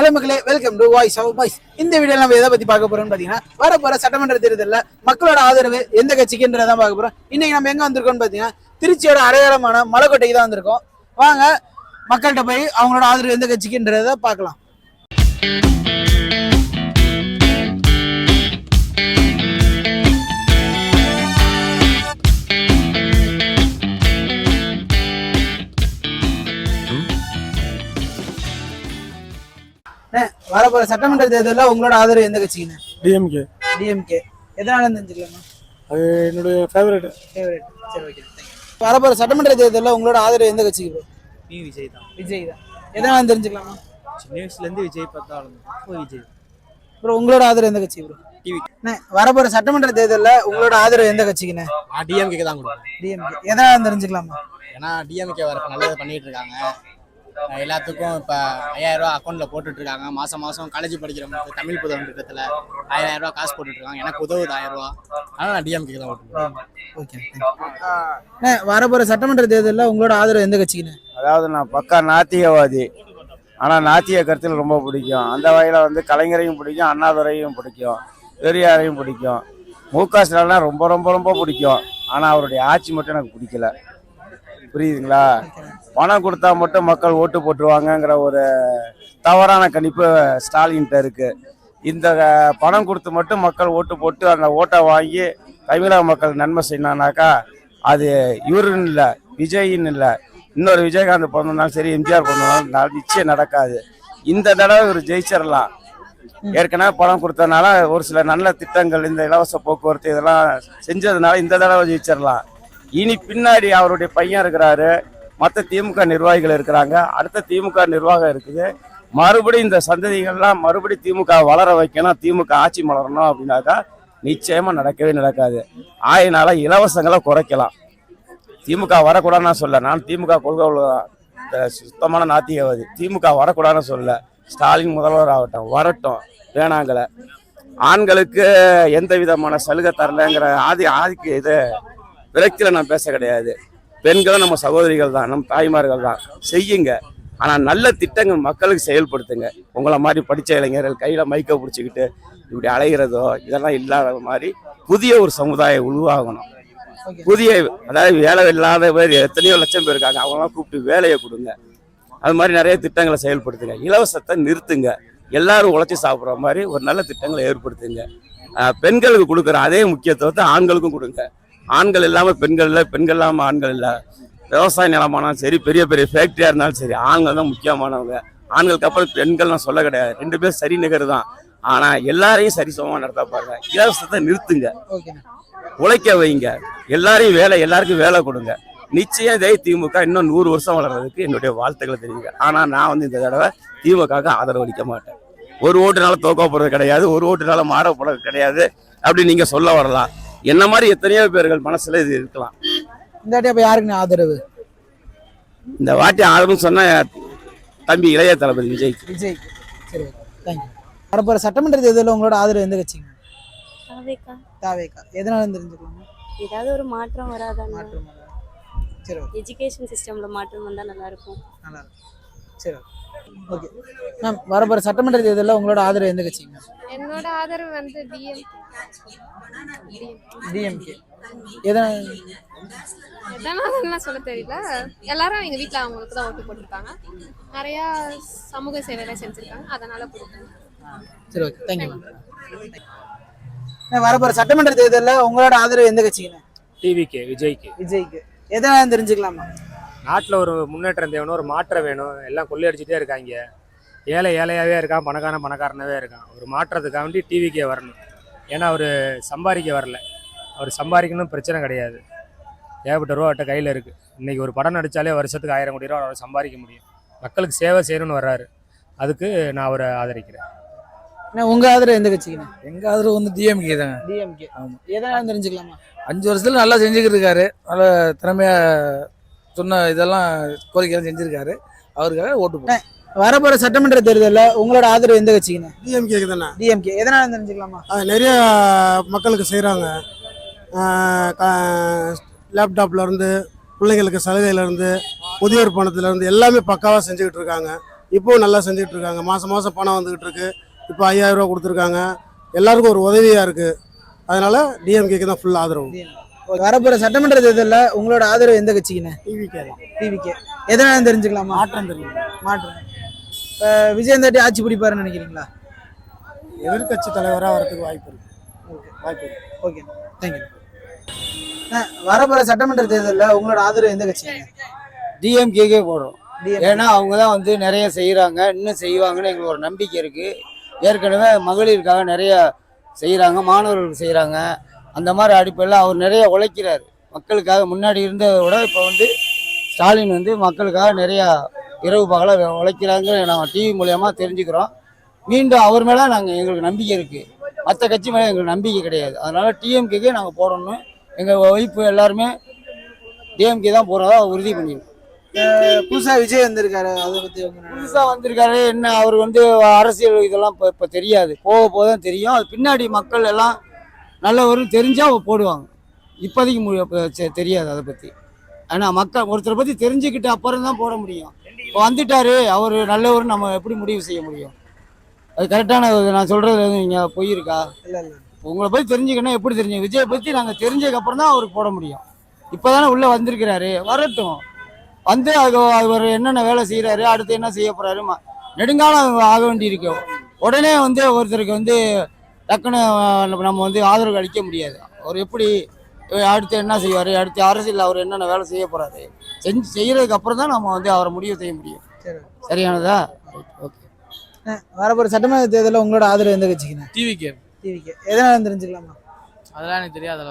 Hello மக்களே, welcome to voice of boys. இந்த video நம்ம எதை பத்தி பார்க்க போறோம்னு பாத்தீங்கன்னா, வரப்போற சட்டமன்ற தேர்தலில் மக்களோட ஆதரவு எந்த கட்சிக்குன்றதான் பார்க்க போறோம். இன்னைக்கு நம்ம எங்க வந்திருக்கோம்னு பாத்தீங்கன்னா, திருச்சியோட அடையாளமான மலைக்கோட்டைக்கு தான் வந்திருக்கோம். வாங்க மக்கள்கிட்ட போய் அவங்களோட ஆதரவு எந்த கட்சிக்குன்றத பார்க்கலாம். வரப்போற சட்டமன்ற தேர்தலில் உங்களோட ஆதரவு எந்த கட்சிக்குன்னு? டிஎம்கே. டிஎம்கே. எதனால தெரிஞ்சுக்கலாமா? அது என்னுடைய ஃபேவரட். சரி, ஓகே. வரப்போற சட்டமன்ற தேர்தலில் உங்களோட ஆதரவு எந்த கட்சிக்கு? விஜய் தான். விஜய் தான். எதனால தெரிஞ்சுக்கலாமா? சின்ன வயசுல இருந்து விஜய் பார்த்தாலும் விஜய். ப்ரோ, உங்களோட ஆதரவு எந்த கட்சி ப்ரோ? டிவி. வரப்போற சட்டமன்ற தேர்தலில் உங்களோட ஆதரவு எந்த கட்சிக்குன்னு? டிஎம்கே தான் கொடுப்பேன். டிஎம்கே. எதனால தெரிஞ்சுக்கலாமா? ஏன்னா டிஎம்கே வர நல்லது பண்ணிட்டு இருக்காங்க. எல்லாத்துக்கும் இப்போ 5000 ரூபா அக்கௌண்ட்ல போட்டுட்டு இருக்காங்க. மாசம் காலேஜ் படிக்கிறவங்களுக்கு தமிழ் புதவன் திட்டத்தில் 1000 ரூபா காசு போட்டுட்டு இருக்காங்க. எனக்கு உதவுது 1000 ரூபா. அதனால நான் டிஎம்கே தான் ஓட்டுவேன். ஓகே. வரப்போற சட்டமன்ற தேர்தலில் உங்களோட ஆதரவு எந்த கட்சிக்குன்னு? அதாவது நான் பக்கா நாத்திகவாதி. ஆனால் நாத்திக கருத்தில் ரொம்ப பிடிக்கும். அந்த வகையில் கலைஞரையும் பிடிக்கும், அண்ணாதுரையும் பிடிக்கும், பெரியாரையும் பிடிக்கும், முக ஸ்டாலினா ரொம்ப ரொம்ப ரொம்ப பிடிக்கும். ஆனால் அவருடைய ஆட்சி மட்டும் எனக்கு பிடிக்கல. புரியுதுங்களா? பணம் கொடுத்தா மட்டும் மக்கள் ஓட்டு போட்டுருவாங்கங்கிற ஒரு தவறான கணிப்பு ஸ்டாலின்கிட்ட இருக்கு. இந்த பணம் கொடுத்து மட்டும் மக்கள் ஓட்டு போட்டு அந்த ஓட்டை வாங்கி தமிழக மக்கள் நன்மை செய்யணும்னாக்கா அது இவருன்னு இல்லை, விஜயின்னு இல்லை, இன்னொரு விஜயகாந்த் பிறந்தாலும் சரி, எம்ஜிஆர் பிறந்தாலும் நிச்சயம் நடக்காது. இந்த தடவை இவர் ஜெயிச்சிடலாம். ஏற்கனவே பணம் கொடுத்ததுனால ஒரு சில நல்ல திட்டங்கள், இந்த இலவச போக்குவரத்து இதெல்லாம் செஞ்சதுனால இந்த தடவை ஜெயிச்சிடலாம். இனி பின்னாடி அவருடைய பையன் இருக்கிறாரு, மற்ற திமுக நிர்வாகிகள் இருக்கிறாங்க, அடுத்த திமுக நிர்வாகம் இருக்குது. மறுபடியும் இந்த சந்ததிகள்லாம் மறுபடியும் திமுக வளர வைக்கணும், திமுக ஆட்சி மலரணும் அப்படின்னாக்கா நிச்சயமா நடக்கவே நடக்காது. ஆயினால இலவசங்களை குறைக்கலாம். திமுக வரக்கூடாதுன்னு சொல்ல, நான் திமுக கொள்கை சுத்தமான நாத்திகவாதி. திமுக வரக்கூடாதுன்னு சொல்ல, ஸ்டாலின் முதல்வர் ஆகட்டும், வரட்டும், வேணாங்கலை. ஆண்களுக்கு எந்த விதமான சலுகை தரலைங்கிற ஆதிக்கு இது விரக்தியில் நான் பேச கிடையாது. பெண்களும் நம்ம சகோதரிகள் தான், நம்ம தாய்மார்கள் தான். செய்யுங்க, ஆனால் நல்ல திட்டங்கள் மக்களுக்கு செயல்படுத்துங்க. உங்களை மாதிரி படித்த இளைஞர்கள் கையில் மைக்கை பிடிச்சிக்கிட்டு இப்படி அலைகிறதோ இதெல்லாம் இல்லாத மாதிரி புதிய ஒரு சமுதாயம் உருவாகணும். புதிய, அதாவது வேலை இல்லாத பேர் எத்தனையோ லட்சம் பேர் இருக்காங்க, அவங்களாம் கூப்பிட்டு வேலையை கொடுங்க. அது மாதிரி நிறைய திட்டங்களை செயல்படுத்துங்க. இலவசத்தை நிறுத்துங்க. எல்லாரும் உழைச்சி சாப்பிட்ற மாதிரி ஒரு நல்ல திட்டங்களை ஏற்படுத்துங்க. பெண்களுக்கு கொடுக்குற அதே முக்கியத்துவத்தை ஆண்களுக்கும் கொடுங்க. ஆண்கள் இல்லாமல் பெண்கள் இல்லை, பெண்கள் இல்லாமல் ஆண்கள் இல்லை. விவசாய நிலமானாலும் சரி, பெரிய பெரிய ஃபேக்ட்ரியாக இருந்தாலும் சரி, ஆண்கள் தான் முக்கியமானவங்க. ஆண்களுக்கு அப்புறம் பெண்கள் நான் சொல்ல கிடையாது. 2 பேரும் சரி நிகர் தான். ஆனால் எல்லாரையும் சரிசமமாக நடத்த பாருங்க. இலவசத்தை நிறுத்துங்க, உழைக்க வைங்க, எல்லாருக்கும் வேலை கொடுங்க. நிச்சயம் இதே திமுக இன்னும் 100 வருஷம் வளர்றதுக்கு என்னுடைய வாழ்த்துக்களை தெரியுங்க. ஆனால் நான் இந்த தடவை திமுகவுக்கு ஆதரவு அளிக்க மாட்டேன். ஒரு ஓட்டுனால தோக்க போகிறது கிடையாது, ஒரு ஓட்டுனால மாற போறது கிடையாது அப்படின்னு நீங்கள் சொல்ல வரலாம். என்ன மாதிரி எத்தனையோ பேர்கள் மனசுல இது இருக்கலாம். இந்த வாட்டி அப்ப யாருக்கு ஆதரவு? இந்த வாட்டி ஆதரவு சொன்னா தம்பி இளைய தளபதி விஜய். சரி, தேங்க்யூ. வரப்போற சட்டமன்ற தேர்தலில் உங்களோட ஆதரவு எந்த கட்சிங்க? தாவேகா. எதனால தெரிஞ்சுக்கலாமா? ஏதாவது ஒரு மாற்றம் வராதான்? மாற்றம். சரி, எஜுகேஷன் சிஸ்டம்ல மாற்றம் வந்தா நல்லா இருக்கும். சரி, ஓகே. மேம், வரப்போற சட்டமன்ற தேர்தலில் உங்களோட ஆதரவு எந்த கட்சிங்க? என்னோட ஆதரவு டிஎம்கே. எதனால சொல்ல தெரியல. எல்லாரும் எங்க வீட்டுல அவங்களுக்கு தான் ஓட்டு போட்டிருக்காங்க. நிறைய சமூக சேவை செஞ்சிருக்காங்க, அதனால போடுறேன். சரி, ஓகே, தேங்க்யூ. வரப்போற சட்டமன்ற தேர்தலில் உங்களோட ஆதரவு எந்த கட்சிங்க? டிவிக்கு, விஜய்க்கு. விஜய்க்கு. எதனால தெரிஞ்சுக்கலாமா? நாட்டில் ஒரு முன்னேற்றம் தேவைணும், ஒரு மாற்றம் வேணும். எல்லாம் கொள்ளையடிச்சிட்டே இருக்காங்க. ஏழையாகவே இருக்கான், பணக்காரனாகவே இருக்கான். ஒரு மாற்றத்துக்காண்டி டிவிக்கே வரணும். ஏன்னா அவர் சம்பாதிக்க வரல, அவர் சம்பாதிக்கணும் பிரச்சனை கிடையாது. ஏகப்பட்ட ரூபாட்ட கையில் இருக்குது. இன்றைக்கி ஒரு படம் நடித்தாலே வருஷத்துக்கு 1000 கோடி ரூபா அவர் சம்பாதிக்க முடியும். மக்களுக்கு சேவை செய்யணும்னு வர்றாரு. அதுக்கு நான் அவரை ஆதரிக்கிறேன். உங்க ஆதரவு எந்த கட்சிங்க? எங்க ஆதரவு டிஎம்கே தாங்க. டிஎம்கே. எதனால தெரிஞ்சுக்கலாமா? 5 வருஷத்துல நல்லா செஞ்சுக்கிட்டு இருக்காரு. நல்ல திறமையா சொன்ன இதெல்லாம் கோரிக்கையெல்லாம் செஞ்சிருக்காரு. அவருக்காக ஓட்டு போடுறேன். வரப்போற சட்டமன்ற தேர்தலில் உங்களோட ஆதரவு எந்த கட்சிங்க? டிஎம்கே தானே. டிஎம்கே. எதனால தெரிஞ்சுக்கலாமா? நிறைய மக்களுக்கு செய்கிறாங்க. லேப்டாப்ல இருந்து, பிள்ளைங்களுக்கு சலுகையிலேருந்து, முதியோர் பணத்துலேருந்து எல்லாமே பக்காவாக செஞ்சுக்கிட்டு இருக்காங்க. இப்போவும் நல்லா செஞ்சுட்டு இருக்காங்க. மாதம் மாதம் பணம் வந்துகிட்டு இருக்கு. இப்போ 5000 ரூபா கொடுத்துருக்காங்க. எல்லாருக்கும் ஒரு உதவியாக இருக்குது. அதனால டிஎம்கேக்கு தான் ஃபுல் ஆதரவு. வரப்போற சட்டமன்ற தேர்தலில் உங்களோட ஆதரவு எந்த கட்சிக்குண்ணே? டிவிகே தான். டிவிக்கே. எதனால தெரிஞ்சுக்கலாமா? மாற்றம் தெரியும். மாற்றம். விஜய் இந்த வாட்டி ஆட்சி பிடிப்பாருன்னு நினைக்கிறீங்களா? எதிர்கட்சி தலைவராக வரதுக்கு வாய்ப்பு இருக்கு. வாய்ப்பு இருக்கு. Okay, thank you. வரப்போற சட்டமன்ற தேர்தலில் உங்களோட ஆதரவு எந்த கட்சிங்க? டிஎம்கேக்கே போடுறோம். DMK. ஏன்னா அவங்க தான் வந்து நிறைய செய்கிறாங்க, இன்னும் செய்வாங்கன்னு எங்களுக்கு ஒரு நம்பிக்கை இருக்குது. ஏற்கனவே மகளிருக்காக நிறைய செய்கிறாங்க, மாணவர்களுக்கு செய்கிறாங்க. அந்த மாதிரி அடிப்படையில் அவர் நிறைய உழைக்கிறார் மக்களுக்காக. முன்னாடி இருந்ததை விட இப்போ வந்து ஸ்டாலின் வந்து மக்களுக்காக நிறையா இரவு பகலாக உழைக்கிறாங்க. நாங்கள் டிவி மூலயமா தெரிஞ்சுக்கிறோம். மீண்டும் அவர் மேலே எங்களுக்கு நம்பிக்கை இருக்குது. மற்ற கட்சி மேலே எங்களுக்கு நம்பிக்கை கிடையாது. அதனால் டிஎம்கேக்கே நாங்கள் போடணும். எங்கள் ஒய்ஃபு எல்லாருமே டிஎம்கே தான் போகிறதா உறுதி பண்ணியிருக்கோம். புதுசா விஜய் வந்திருக்காரு, அதை பத்தி புதுசாக வந்திருக்காரு. என்ன அவர் வந்து அரசியல் இதெல்லாம் இப்போ தெரியாது, போக போக தான் தெரியும். அது பின்னாடி மக்கள் எல்லாம் நல்லவரும் தெரிஞ்சால் போடுவாங்க. இப்போதைக்கு தெரியாது அதை பற்றி. ஆனால் மக்கள் ஒருத்தரை பற்றி தெரிஞ்சுக்கிட்டு அப்புறம் தான் போட முடியும். இப்போ வந்துட்டாரு அவர் நல்லவரும் நம்ம எப்படி முடிவு செய்ய முடியும்? அது கரெக்டான நான் சொல்கிறது நீங்கள் போயிருக்கா? இல்லை இல்லை. உங்களை பற்றி தெரிஞ்சுக்கணும். எப்படி தெரிஞ்சு விஜயை பற்றி நாங்கள் தெரிஞ்சதுக்கப்புறம் தான் அவருக்கு போட முடியும். இப்போ தானே உள்ளே வந்திருக்கிறாரு, வரட்டும். வந்து அவர் என்னென்ன வேலை செய்கிறாரு, அடுத்து என்ன செய்ய போகிறாரு, நெடுங்காலம் ஆக வேண்டியிருக்கு. உடனே வந்து ஒருத்தருக்கு வந்து டக்குன்னு நம்ம வந்து ஆதரவு அளிக்க முடியாது. அவர் எப்படி அடுத்து என்ன செய்வார், அடுத்து அரசியல் அவர் என்னென்ன வேலை செய்ய போகிறாரு செய்கிறதுக்கு அப்புறம் தான் நம்ம வந்து அவரை முடிவு செய்ய முடியும். சரியானதா? ஓகே. வரப்போற சட்டமன்ற தேர்தலில் உங்களோட ஆதரவு எந்த கட்சிக்குண்ணே? டிவிகே. டிவிக்கே. எதனால தெரிஞ்சுக்கலாமா? அதெல்லாம் எனக்கு தெரியாது.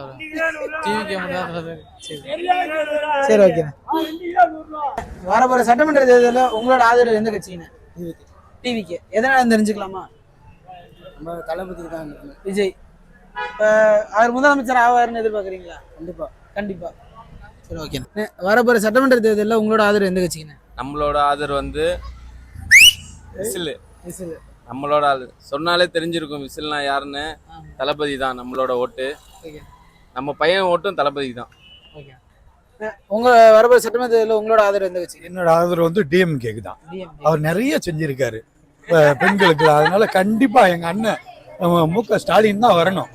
டிவிகே மட்டும். சரி, ஓகேண்ணே. வரப்போற சட்டமன்ற தேர்தலில் உங்களோட ஆதரவு எந்த கட்சிக்குண்ணே? டிவிக்கே. எதனால தெரிஞ்சுக்கலாமா? நம்ம தளபதி தான் விஜய். அவர் முதலமைச்சர் ஆவாருன்னு எதிர்பார்க்குறீங்களா? கண்டிப்பா. சரி, ஓகேண்ணே. வரப்போற சட்டமன்ற தேர்தலில் உங்களோட ஆதரவு எந்த கட்சிக்குண்ணே? நம்மளோட ஆதரவு வந்து விசில். விசில். நம்மளோட ஆளு சொன்னாலே தெரிஞ்சிருக்கும் விசில்னா யாருன்னு. தளபதி தான் நம்மளோட ஓட்டு. நம்ம பையன் ஓட்டும் தளபதி தான். ஓகே. உங்க வரப்போற சட்டமன்ற தேர்தலில் உங்களோட ஆதரவு எந்த கட்சி? என்னோட ஆதரவு வந்து டிஎம்கேக்கு தான். DMK. அவர் நிறைய செஞ்சிருக்காரு பெண்களுக்கு. அதனால கண்டிப்பா எங்க அண்ணன் மு.க. ஸ்டாலின் தான் வரணும்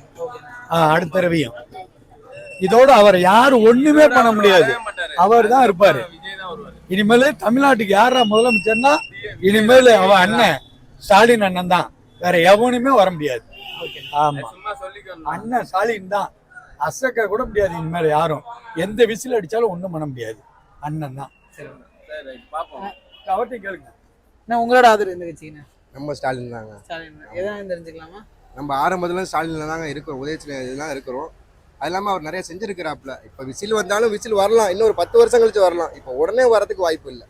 அடுத்த தடவையும். இதோட அவர் யாரும் ஒண்ணுமே பண்ண முடியாது, அவர் தான் இருப்பாரு. இனிமேல் தமிழ்நாட்டுக்கு யாரா முதலமைச்சர்னா இனிமேல் அவன் அண்ணன் ஸ்டாலின் அண்ணன் தான், வேற எவனுமே வர முடியாது. ஆமா, அண்ணன் ஸ்டாலின் தான், அசக்க கூட முடியாது. இனிமேல் யாரும் எந்த விசில் அடிச்சாலும் ஒண்ணும் பண்ண முடியாது, அண்ணன் தான். அவர்கிட்ட கேளுங்க. உங்களோட ஆதரவு எந்த கட்சிக்குண்ணே? நம்ம ஸ்டாலின் தாங்க. ஸ்டாலின். எதனால தெரிஞ்சுக்கலாமா? நம்ம ஆரம்பத்துல ஸ்டாலின்ல தாங்க இருக்கிறோம், உதயத்தில் தான் இருக்கிறோம். அது இல்லாமல் அவர் நிறைய செஞ்சிருக்கிறாப்புல. இப்போ விசில் வந்தாலும் விசில் வரலாம், இன்னும் ஒரு 10 வருஷம் கழிச்சு வரலாம். இப்போ உடனே வரதுக்கு வாய்ப்பு இல்லை.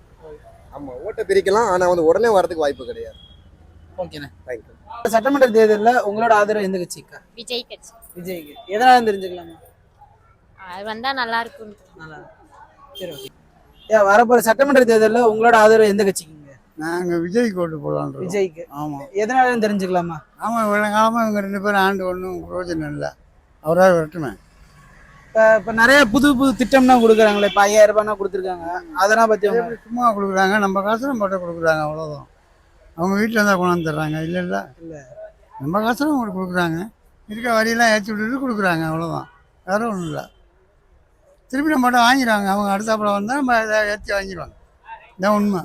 ஆமாம், ஓட்டை பிரிக்கலாம், ஆனால் வந்து உடனே வரதுக்கு வாய்ப்பு கிடையாது. ஓகேண்ணே, தேங்க்யூ. சட்டமன்ற தேர்தலில் உங்களோட ஆதரவு எந்த கட்சிக்கா? விஜய் கட்சி. விஜய்க்கு. எதனால தெரிஞ்சுக்கலாமா? அது வந்தா நல்லா இருக்கும். நல்லா. சரி, ஓகே. வரப்போற சட்டமன்ற தேர்தலில் உங்களோட ஆதரவு எந்த கட்சிக்குங்க? நாங்கள் விஜய்க்கு ஓட்டு போடலான்னு. விஜய்க்கு. ஆமாம். எதனால தெரிஞ்சுக்கலாமா? ஆமாம், இவ்வளோ காலமாக இவங்க 2 பேரும் ஆண்டு ஒன்றும் பிரயோஜனம் இல்லை, அவராக வரட்டுமே. இப்போ நிறைய புது புது திட்டம்லாம் கொடுக்குறாங்களே. இப்போ 5000 ரூபாய்னா கொடுத்துருக்காங்க, அதெல்லாம் பற்றி சும்மா கொடுக்குறாங்க, நம்ம காசுலாம் போட்டு கொடுக்குறாங்க, அவ்வளோதான். அவங்க வீட்டில் இருந்தால் கொண்டாந்து தர்றாங்க. இல்லை இல்லை இல்லை, நம்ம காசுலாம் உங்களுக்கு கொடுக்குறாங்க, இருக்க வரியெல்லாம் ஏற்றி விட்டுட்டு கொடுக்குறாங்க, அவ்வளோதான். வேற ஒன்றும் இல்லை. திருப்பி நம்ம மட்டும் வாங்கிடுவாங்க. அவங்க அடுத்தாப்புல வந்தால் நம்ம இதை ஏற்றி வாங்கிடுவாங்க. இதான் உண்மை.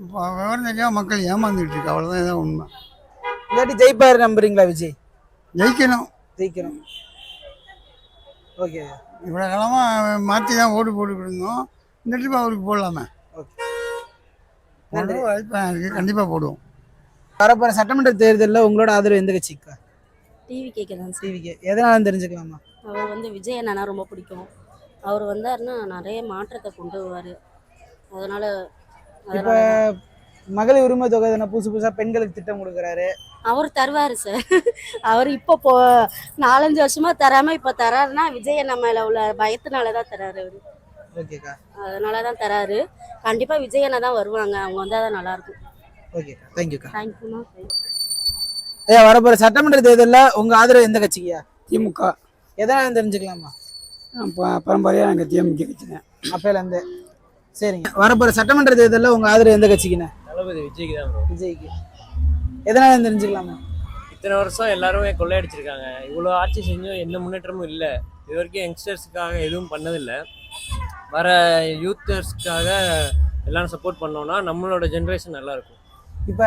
இப்போ விவரம் தெரியாமல் மக்கள் ஏமாந்துட்டு இருக்கு, அவ்வளோதான். இதான் உண்மை. இல்லாட்டி ஜெயிப்பாரு நம்புறீங்களா? விஜய் ஜெயிக்கணும். ஜெயிக்கணும். ஓகே. இவ்வளோ காலமாக மாற்றி தான் ஓட்டு போட்டுக்கிட்டு இருந்தோம். இந்த ட்ரிப் அவருக்கு போடலாமே. நன்றி. வாய்ப்பாக இருக்குது, கண்டிப்பாக போடுவோம். வரப்போற சட்டமன்ற தேர்தலில் உங்களோட ஆதரவு எந்த கட்சிக்கா? டிவிகேக்கு தான். டிவிக்கு. எதனால தெரிஞ்சுக்கலாமா? அவர் வந்து விஜய் அண்ணா ரொம்ப பிடிக்கும். அவர் வந்தாருன்னா நிறைய மாற்றத்தை கொண்டு வருவார். அதனால இப்போ மகளிர் உரிமை தொகை புதுசு புதுசாக பெண்களுக்கு திட்டம் கொடுக்குறாரு. அவர் தருவார் சார். அவர் இப்போ 4-5 வருஷமா தராம இப்போ தராருன்னா விஜய் அண்ணா மேல உள்ள பயத்தினால தான் தராரு அவரு. ஓகேக்கா. அதனால தான் தராரு. கண்டிப்பா விஜய் அண்ணா தான் வருவாங்க, அவங்க வந்தால் தான் நல்லா இருக்கும். ஓகேக்கா, தேங்க்யூக்கா. தேங்க்யூண்ணா. ஐயா, வரப்போற சட்டமன்ற தேர்தலில் உங்க ஆதரவு எந்த கட்சிக்கா? திமுக. எதனால தெரிஞ்சுக்கலாமா? பரம்பரையாக நாங்கள் டிஎம்கே கட்சினேன் அப்பையிலேருந்து. சரிங்க. வரப்போற சட்டமன்ற தேர்தலில் உங்க ஆதரவு எந்த கட்சிக்குண்ணே? தளபதி விஜய்க்கு தான் ப்ரோ. விஜய்க்கு. எதனால தெரிஞ்சுக்கலாமா? இத்தனை வருஷம் எல்லாருமே கொள்ளையடிச்சிருக்காங்க. இவ்வளோ ஆட்சி செஞ்சும் எந்த முன்னேற்றமும் இல்லை. இது வரைக்கும் யங்ஸ்டர்ஸுக்காக எதுவும் பண்ணதில்லை. வர யூத்தர்ஸ்க்காக எல்லாரும் சப்போர்ட் பண்ணோம்னா நம்மளோட ஜென்ரேஷன் நல்லா இருக்கும். இப்ப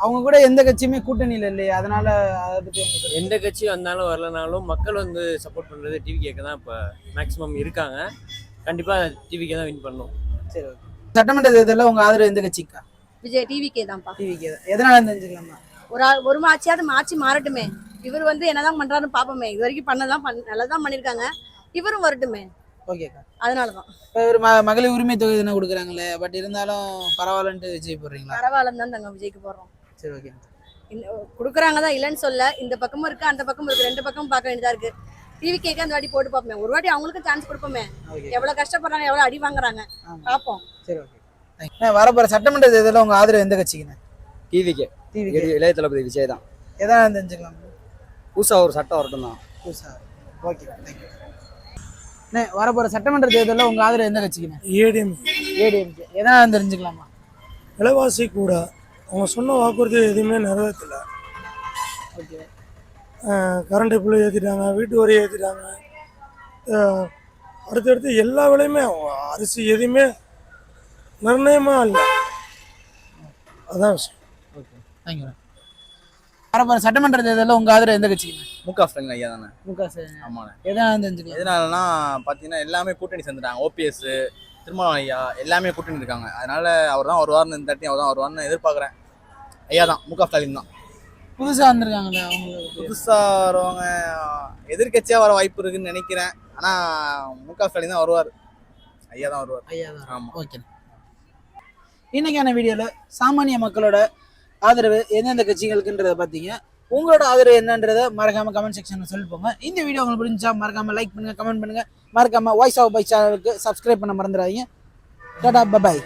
அவங்க கூட எந்த கட்சியுமே கூட்டணியில இல்லையே, அதனால அதை பத்தி எந்த கட்சி வந்தாலும் வரலனாலும் மக்கள் வந்து சப்போர்ட் பண்ணுறது டிவிகேக்கு தான் இப்போ மேக்ஸிமம் இருக்காங்க. கண்டிப்பாக டிவிகே தான் வின் பண்ணும். சரி, ஓகே. சட்டமன்ற தேர்தலில் உங்க ஆதரவு எந்த கட்சிக்கா? விஜய் டிவிக்கே தான்ப்பா. டிவிக்கே தான். எதனால தெரிஞ்சுக்கலாமா? ஒரு ஆட்சியாவது ஆட்சி மாறட்டுமே. இவர் வந்து என்னதான் பண்றாருன்னு பாப்போமே. இது வரைக்கும் நல்லதான் பண்ணிருக்காங்க. இவரும் வரட்டுமே. ஓகேக்கா. அதனாலதான் இப்போ ஒரு மகளிர் உரிமை தொகை தானே கொடுக்குறாங்களே, பட் இருந்தாலும் பரவாயில்லன்ட்டு விஜய் போடுறீங்களா? பரவாயில்லன்னு தான் நாங்க விஜய்க்கு போடுறோம். சரி, ஓகே. கொடுக்குறாங்க தான் இல்லைன்னு சொல்ல. இந்த பக்கமும் இருக்கு அந்த பக்கமும் இருக்கு, ரெண்டு பக்கமும் பார்க்க வேண்டியதா இருக்கு. டிவிக்கேக்கு அந்த வாட்டி போட்டு பார்ப்போமே. ஒரு வாட்டி அவங்களுக்கு சான்ஸ் கொடுப்போமே. எவ்வளவு கஷ்டப்படுறாங்க, எவ்வளவு அடி வாங்குறாங்க பார்ப்போம். சரி, ஓகே. வரப்போற சட்டமன்ற தேர்தலில் உங்க ஆதரவு எந்த கட்சிக்குண்ணே? டிவிக்கே. டிவிக்கே. இளைய தளபதி விஜய் தான். எதனால தெரிஞ்சுக்கலாம்? புதுசா ஒரு சட்டம் வரட்டும் தான். புதுசா. Okay, thank you. வரப்போற சட்டமன்ற தேர்தலில் உங்க ஆதரவு எந்த கட்சிக்குண்ணே? ஏடிஎம்கே. எதனால தெரிஞ்சுக்கலாமா? விலைவாசி கூட அவங்க சொன்ன வாக்குறுதி எதுவுமே நிறைவேற்றல. ஓகே. கரண்ட் பில்லு ஏற்றிட்டாங்க, வீட்டு வரி ஏற்றிட்டாங்க. அடுத்தடுத்து எல்லா விலையுமே அரிசி எதுவுமே நிர்ணயமாக இல்லை. அதான் விஷயம். Okay, thank you. வரப்போற சட்டமன்ற தேர்தலில் உங்க ஆதரவு எந்த கட்சிக்குண்ணே? முக ஸ்டாலின் ஐயா தானே. ஆமாண்ணே. எதனால தெரிஞ்சுக்கலாம்? எதனாலனா பார்த்தீங்கன்னா எல்லாமே கூட்டணி சேர்ந்துட்டாங்க. ஓபிஎஸ், திருமாவளவன் ஐயா எல்லாமே கூட்டணி இருக்காங்க. அதனால அவர் தான் வருவார்னு, இந்த தாட்டி அவர் தான் வருவார்னு எதிர்பார்க்குறேன். ஐயா தான், முக ஸ்டாலின் தான். புதுசா வந்திருக்காங்களே அவங்களுக்கு. புதுசாக வரவங்க எதிர்கட்சியாக வர வாய்ப்பு இருக்குன்னு நினைக்கிறேன். ஆனால் முக ஸ்டாலின் தான் வருவார். ஐயா தான் வருவார். ஐயா தான். ஆமாம். ஓகே. இன்னைக்கான வீடியோவில் சாமானிய மக்களோட ஆதரவு எந்தெந்த கட்சிகளுக்குன்றதை பார்த்தீங்க. உங்களோட ஆதரவு என்னன்றதை மறக்காம கமெண்ட் செக்ஷனில் சொல்லி போங்க. இந்த வீடியோ உங்களுக்கு பிடிச்சா மறக்காம லைக் பண்ணுங்க, கமெண்ட் பண்ணுங்க. மறக்காம வாய்ஸ் ஆஃப் பை சேனலுக்கு சப்ஸ்கிரைப் பண்ண மறந்துடாதீங்க. டாடா, பபாய்.